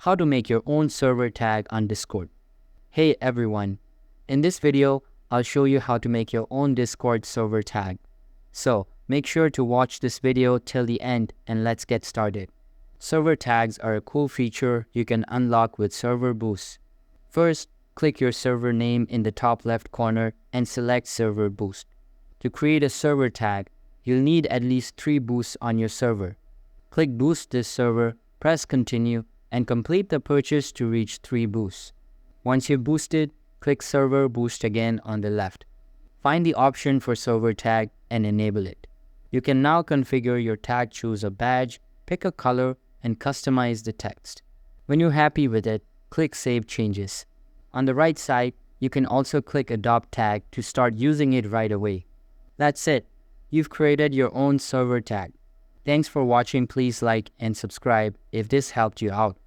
how to make your own server tag on Discord. Hey everyone, in this video, I'll show you how to make your own Discord server tag. So make sure to watch this video till the end and let's get started. Server tags are a cool feature you can unlock with Server Boost. First, click your server name in the top left corner and select Server Boost. To create a server tag, you'll need at least 3 boosts on your server. Click Boost this server, press Continue, and complete the purchase to reach 3 boosts. Once you've boosted, click Server Boost again on the left. Find the option for server tag and enable it. You can now configure your tag, choose a badge, pick a color, and customize the text. When you're happy with it, click Save Changes. On the right side, you can also click Adopt Tag to start using it right away. That's it. You've created your own server tag. Thanks for watching. Please like and subscribe if this helped you out.